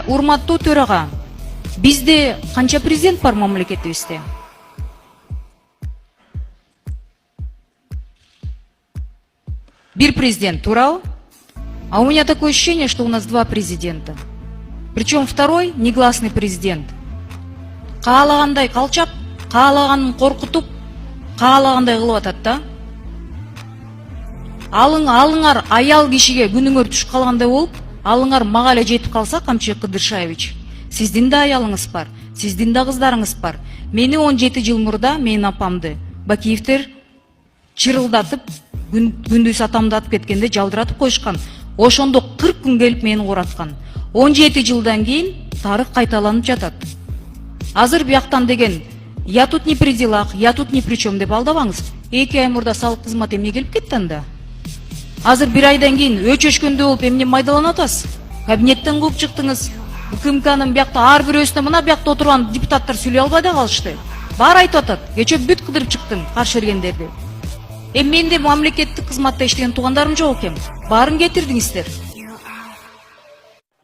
урматтуу төрага, бизде канча президент бар мамлекетибизде? Бир президент, туурабы? А у меня такое ощущение, что у нас два президента. Причем второй негласный президент. Каалагандай калчап, каалаганын коркутуп, каалагандай кылып атат да. Алыңар аял кишиге күнүңөр түшүп калгандай болуп, алыңар мага эле жетип калса, Камчыбек Кыдыршаевич, сиздин да аялыңыз бар, сиздин да кыздарыңыз бар. Мени 17 жыл мурда менин апамды Бакиевтер чырылдатып, күндүз атамдатып кеткенде жалдыратып коюшкан. Ошондо 40 күн келип мени кураткан. 17 жылдан кийин тарых кайталанып жатат. Азыр бияктан деген я тут не при делах, я тут ни при чем деп алдабаңыз. 2 ай мурда салык кызмат эмне келип кетти анда? Азыр 1 айдан кийин өчөшкөндө болуп эмне майдаланып атасыз? Кабинеттен кууп чыктыңыз. УКМКнын биякта ар бирөөсүнө мына биякта отурган депутаттар сүйлөй албай да калышты. Баары айтып атат. Кечээ бүт кыдырып чыктым каршы бергендерди. Менде мамлекеттик кызматта иштеген туугандарым жок экен. Баарын кетирдиңиздер.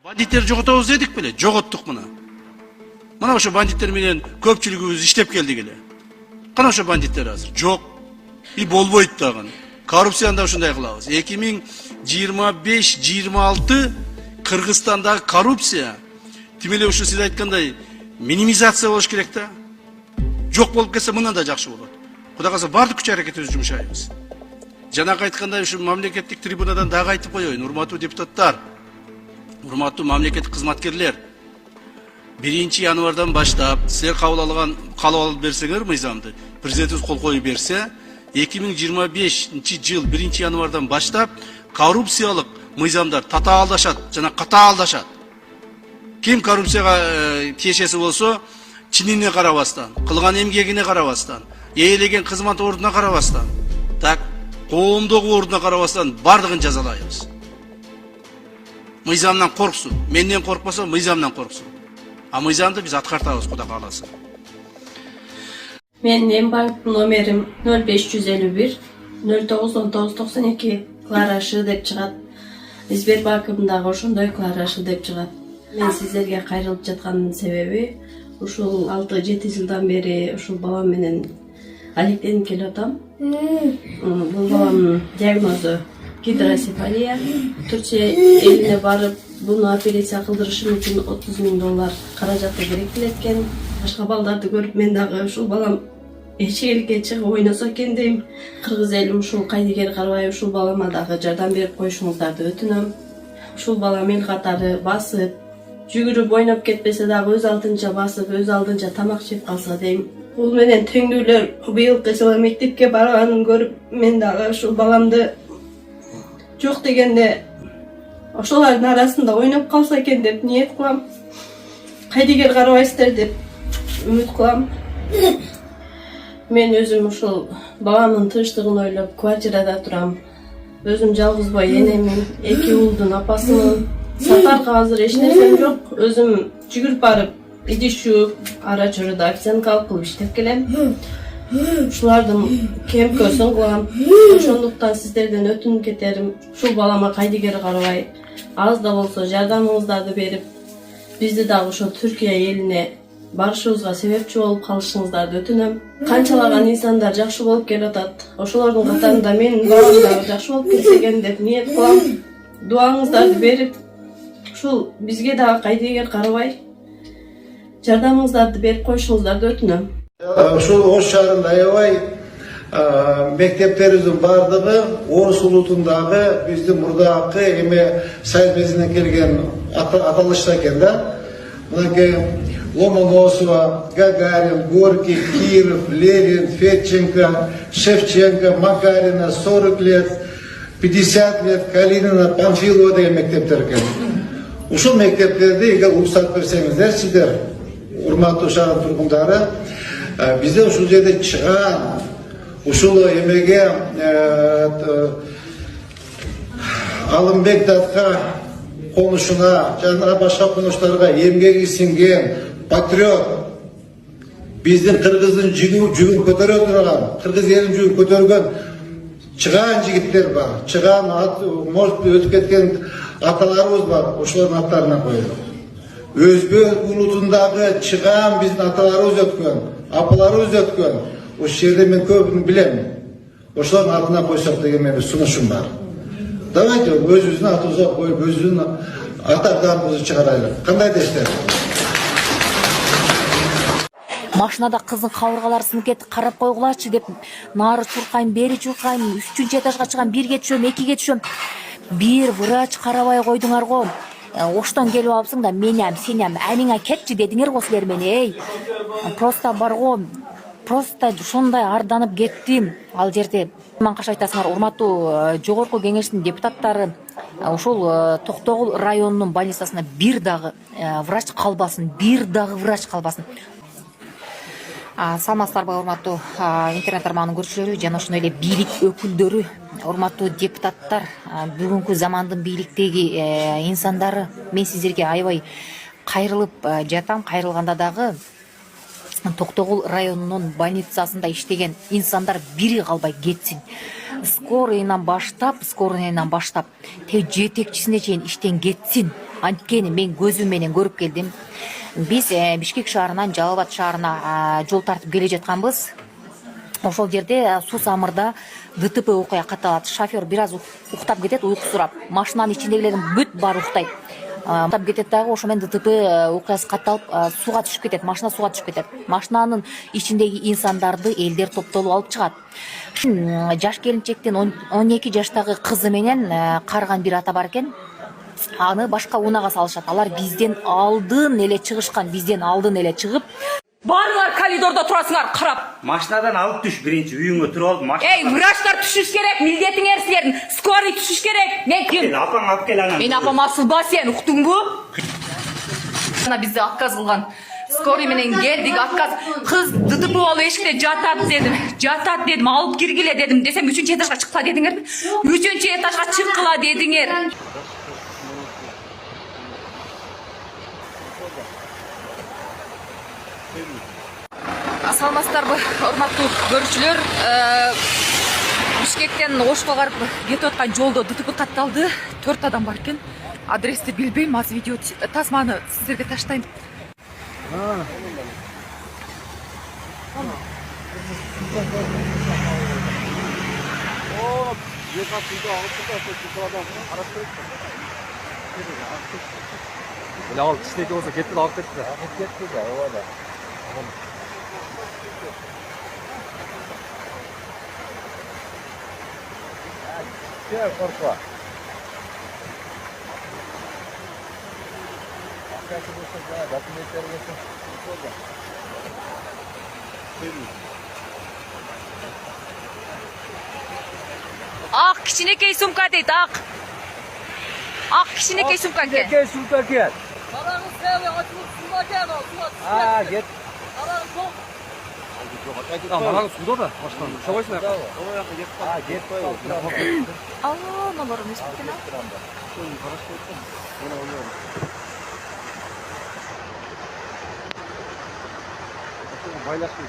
Бандиттер жоготобуз дедик беле, жоготтук мына. Мына ошо бандиттер менен көпчүлүгүбүз иштеп келдик эле. Кана ошо бандиттер азыр жок. И болбойт дагы. Коррупцияны да ушундай кылабыз. 2025-26 Кыргызстандагы коррупция тим эле ушу сиз айткандай минимизация болуш керек да. Жок болуп кетсе мындан да жакшы болот. Кудай калса бардык күч аракетибизди жумшайбыз. Жанагы айткандай ушу мамлекеттик трибунадан дагы айтып коеюн, урматтуу депутаттар, урматтуу мамлекеттик кызматкерлер. 1 январдан баштап силер кабыл алып берсеңер мыйзамды, президентибиз кол коюп берсе, 2025 жыл 1 январдан баштап коррупциялык мыйзамдар татаалдашат жана катаалдашат. Ким коррупцияга тиешеси болсо, чинине карабастан, кылган эмгегине карабастан, ээлеген кызмат ордуна карабастан, так коомдогу ордуна карабастан бардыгын жазалайбыз. Мыйзамдан корксун, менден коркпосо мыйзамдан корксун. А мыйзамды биз аткартабыз, Кудай кааласа. Менин эң банк номерим 0551 091992 Кларашы деп чыгат. Сбербанкымдагы ошондой Кларашы деп чыгат. Мен сиздерге кайрылып жаткандын себеби ушул 6-7 жылдан бери ушул балам менен алектенип келип атам. Бул баламдын диагнозу гидросефалия. Түркия элине барып, буну операция кылдырышым үчүн $30,000 каражаты керектелет экен. Башка балдарды көрүп мен дагы ушул балам эчеликке чыгып ойносо экен дейм. Кыргыз элим ушул Кайдыгер Карабаев ушул балама дагы жардам берип коюшуңуздарды өтүнөм. Ушул балам эл катары басып, жүгүрүп ойноп кетпесе дагы өз алдынча басып, өз алдынча тамак жеп калса дейм. Бул менен теңдүүлөр быйылкы жылы мектепке барганын көрүп, мен дагы ушул баламды жок дегенде ошолордун арасында ойноп калса экен деп ниет кылам. Кайдыгер карабайсыздар деп үмүт кылам. Мен өзүм ушул баламдын тынчтыгын ойлоп квартирада турам. Өзүм жалгыз бой энемин, 2 уулдун апасымын. Сапарга азыр эч нерсем жок. Өзүм жүгүрүп барып, идиш жууп, ара чоруда официантка алып кылып иштеп келем. Ушулардын кемкөсүн кылам. Ошондуктан сиздерден өтүнүп кетерим, ушул балама Кайдыгер Карабай аз да болсо жардамыңыздарды берип, бизди дагы ошо Түркия элине барышыбызга себепчи болуп калышыңыздарды өтүнөм. Канчалаган инсандар жакшы болуп келип атат. Ошолордун катарында менин балам дагы жакшы болуп кетсе экен деп ниет кылам. Дуаңыздарды берип, ушул бизге дагы Кайдыгер Карабай жардамыңыздарды берип коюшуңуздарды өтүнөм. Ушул Ош шаарында аябай мектептерибиздин бардыгы орус улутундагы биздин мурдакы эме Союз мезгилинен келген аталышта экен да. Мынакей Ломоносова, Гагарин, Горький, Киров, Ленин, Федченко, Шевченко, Макарина, 40 лет, 50 лет, Калинина, Панфилова деген мектептер экен. Ушул мектептерди эгер уруксат берсеңиздер, сиздер урматтуу шаар тургундары, бизде ушул жерде чыган, ушул эмеге Алымбек датка конушуна, жана башка конуштарга эмгеги сиңген патриот, биздин кыргыздын жүгүн көтөрө турган, кыргыз элинин жүгүн көтөргөн чыган жигиттер бар, чыган может өтүп кеткен аталарыбыз бар, ошолордун аттарына коелу. Özbek ulutundagı çıkan bizim atalarımız ötken, apalarımız ötken, o şerde men köpünü bilem. Oşların altına koysak degen men bir sunuşum var. Давайте özümüzün atımıza koyup özümüzün атадан çıkaraylık. Kanday deşler? Машинада кыздын кабыргалары сынып кетти, карап койгулачы деп нары чуркайм, бери чуркайм, 3-чү этажга чыгам, 1-ге түшөм, 2-ге түшөм. Бир врач карабай койдуңар го. Оштон келип алыпсың да менем, сенем, аныңа кетчи дедиңер го силер мени, эй. Просто бар го, просто ушундай арданып кеттим ал жерде. Каш айтасыңар, урматтуу жогорку кеңештин депутаттары, ушул Токтогул районунун больницасына бир дагы врач калбасын, бир дагы врач калбасын. Саламатсыздарбы, урматтуу интернет тармагынын көрүүчүлөрү жана ошондой эле бийлик өкүлдөрү, урматтуу депутаттар, бүгүнкү замандын бийликтеги инсандары, мен сиздерге аябай кайрылып жатам. Кайрылганда дагы Токтогул районунун больницасында иштеген инсандар бири калбай кетсин. Скорыйынан баштап, жетекчисине чейин иштен кетсин. Анткени мен көзүм менен көрүп келдим. Биз Бишкек шаарынан Жалал Абад шаарына жол тартып келе жатканбыз. Ошол жерде Сусамырда ДТП окуя катталат. Шофер бир аз уктап кетет, уйкусурап. Машинанын ичиндегилердин бүт баары уктайт. Уктап кетет дагы, ошо менен ДТП окуясы катталып, сууга түшүп кетет, машина сууга түшүп кетет. Машинанын ичиндеги инсандарды элдер топтолуп алып чыгат. Жаш келинчектин 12 жаштагы кызы менен карыган бир ата бар экен. Аны башка унага салышат. Алар бизден алдын эле чыгышкан, бизден алдын эле чыгып, Барыңар коридорда турасыңар карап. Машинадан алып түш, биринчи үйүңө туруп алып машина. Эй, врачтар түшүш керек, милдетиңер силердин. Скорый түшүш керек. Мен ким? Апаң алып кел анан. Мен апам асылба, сен уктуңбу? Ана бизде отказ кылган. Скорый менен келдик, отказ. Кыз ДТП болуп эшикте жатат дедим. Жатат дедим, алып киргиле дедим. Десем 3-чү этажга чыккыла дедиңерби? 3-чү этажга чыккыла дедиңер. Саламатсыздарбы, урматтуу көрүүчүлөр. Бишкектен Ошко барып кетип аткан жолдо ДТП катталды. 4 адам бар экен. Адрести билбейм, азыр видео тасманы сиздерге таштайм. Al tişteki olsa getir alıp getir. Getir de o da. Gel korkma. Arkadaşlar olsa ya, dokumentler olsa. Ак кичинекей сумка дейт, ак. Ак кичинекей сумка экен. Gel şurada gel. Kararınız seviye açılıp suda gel o suda. Ha git. Kararınız çok. Tamam suda da baştan. Şavaşına yap. Ha git. Allah, номерин эсиптен ал. Baylaşma.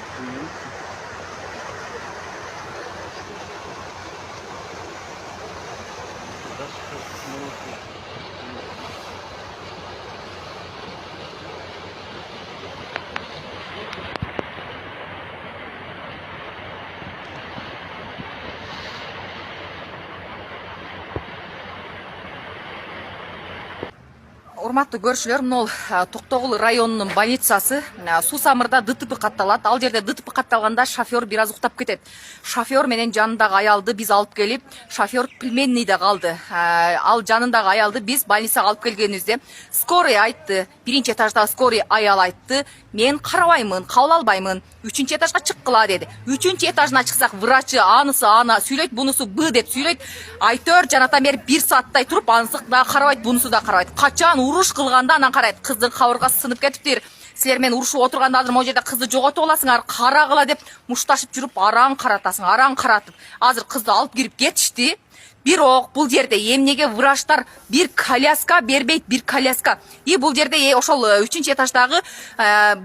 Урматтуу көрүүчүлөр, могул Токтогул районунун больницасы. Сусамырда ДТП катталат. Ал жерде ДТП катталганда шофер бир аз уктап кетет. Шофер менен жанындагы аялды биз алып келип, шофер пилменныйда калды. Ал жанындагы аялды биз больницага алып келгенибизде скорый айтты. 1-чи этажда скорый аял айтты. Мен карабаймын, кабыл албаймын. 3-чү этажга чыккыла деди. 3-чү этажына чыксак, врачы анысы ана сүйлөйт, бунусу б деп сүйлөйт. Айтор жанатан бери 1 сааттай туруп, анысы да карабайт, бунусу да карабайт. Качан уруш кылганда анан карайт. Кыздын кабыргасы сынып кетиптир. Силер мен урушуп отурганда азыр могу жерде кызды жоготуп аласыңар, карагыла деп мушташып жүрүп араң каратасың, араң каратып. Азыр кызды алып кирип кетишти. Бирок бул жерде эмнеге врачтар бир коляска бербейт, бир коляска. И бул жерде ошол 3-чү этаждагы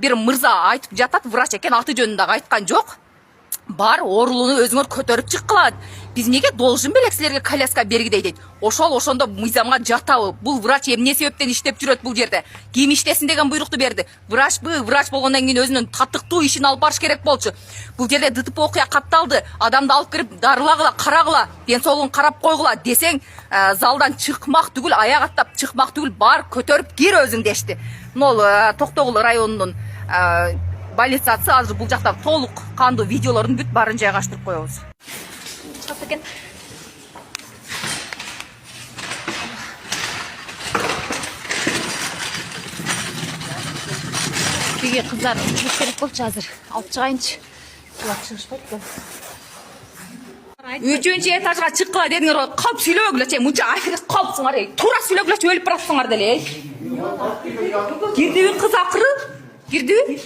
бир мырза айтып жатат, врач экен, аты жөнүн дагы айткан жок. бар оорулууну өзүңөр көтөрүп чыккыла. Биз эмнеге должен белек силерге коляска бергидей дейт. Ошондо мыйзамга жатабы? Бул врач эмне себептен иштеп жүрөт бул жерде? Ким иштесин деген буйрукту берди. Врач болгондон кийин өзүнүн татыктуу ишин алып барыш керек болчу. Бул жерде ДТП окуя катталды. Адамды алып кирип дарылагыла, карагыла, ден соолугун карап койгула десең, залдан чыкмак түгүл, аяк аттап чыкмак түгүл, бар көтөрүп кир өзүң дешти. Могул Токтогул районунун полициясы азыр бул жакта толук кандуу видеолордун бүт барын жайгаштырып коебуз. Чыгып экен. Үйгө кыздар чыгыш керек болчу азыр. Алып чыгайынчы. Булар чыгышпайт да. 3-чү этажга чыккыла дедиңер го. Калп сүйлөбөгүлөчү. Мынча афига калпсыңар. Туура сүйлөгүлөчү, өлүп баратсыңар деле. Кирдиби кыз акыры? Кирдиби?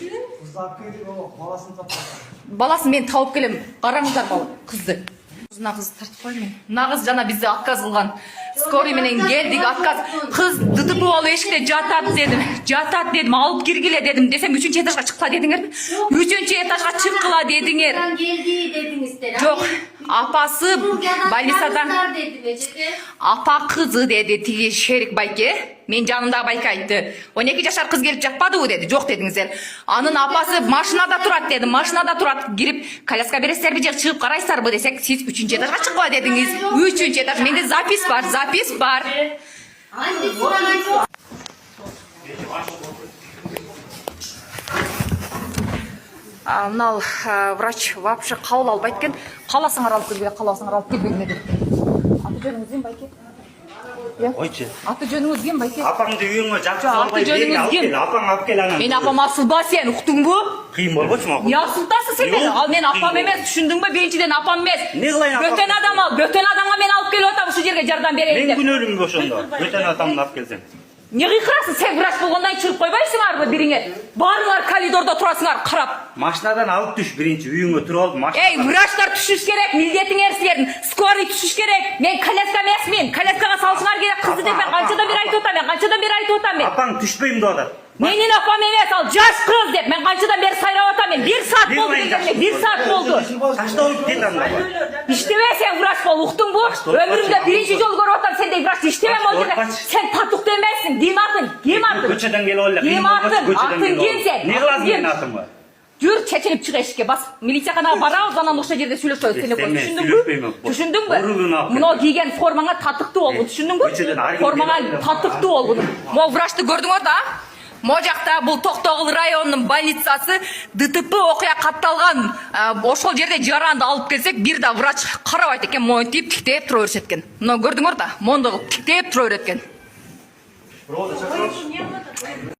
Баласын мен тауып келем. Караңыздар бала, кызды. Нагыз тартып кой мен. Нагыз жана бизди отказ кылган. Скорый менен келдик, отказ. Кыз ДТП болуп эшикте жатат дедим. Алып киргиле дедим. Десем 3-чү этажга чыккыла дедиңер. 3-чү этажга чыккыла дедиңер. Geldi dedinizler. Жок, апасы больницадан. Апа кызы деди тиги Шерик байке. Мен жанымдагы байке айтты. 12 жашар кыз келип жатпадыбы деди. Жок дедиңиздер. Анын апасы машинада турат деди. Машинада турат. Кирип коляска бересиздерби же чыгып карайсыздарбы десек, сиз 3-чү этажга чыккыла дедиңиз. 3-чү этаж. Менде запись бар. Anne sıra Мынал врач вообще кабыл албайт экен. Каласыңар алып келбей, каласыңар алып келбейме деп. Аты жөнүңүз ким байке? Ойчу. Аты жөнүңүз ким байке? Апаңды үйүңө жатып Аты албай жөнүңүз ким? Апаң алып кел анан. Мен апам асылба сен, уктуңбу? Кыйын болбочу? Не асылтасың сен мени? Ал мен апам эмес, түшүндүңбү? Биринчиден апам эмес. Не кылайын апам? Бөтөн адам ал, бөтөн адамга мен алып келип атам ушул жерге жардам берейин Мен деп. күнөөлүмбү ошондо? Бөтөн адамды алып келсем. Не кыйкырасың? Сен врач болгондон кийин чыгып койбойсуңарбы бириңер? Баарыңар коридордо турасыңар карап. Машинадан алып түш биринчи үйүңө туруп алып машина. Эй, врачтар түшүш керек, милдетиңер силердин. Скорый түшүш керек. Мен коляска эмесмин. Коляскага салышыңар керек. Кызды деп мен канчадан бери айтып атам мен. Апаң түшпөйм деп атат. Менин апам эмес, ал жаш кыз деп мен канчадан бери сайрап атам мен. 1 саат болду келгениме, 1 саат болду. Качта болуп кет анда. Иштебе сен врач бол, уктуңбу? Өмүрүмдө биринчи жолу көрүп атам сендей врач иштебем ол жерде. Сен татыктуу эмессиң. Ким атың? Көчөдөн келип эле. Ким атың? Атың ким сен? Не кыласың менин атымга? Жүр, чечилип чык эшикке, бас. Милицияга барабыз, анан ошол жерде сүйлөшөбүз. Сен түшүндүңбү? Мына кийген формаңа татыктуу болгу, түшүндүңбү? Формаңа татыктуу болгу. Могу врачты көрдүңөр да? Мо жакта бул Токтогул районунун больницасы ДТП окуя катталган. Ошол жерде жаранды алып келсек, бир да врач карабайт экен, монтип тиктеп тура беришет экен. Мына көрдүңөр да? Мондо тиктеп тура берет экен.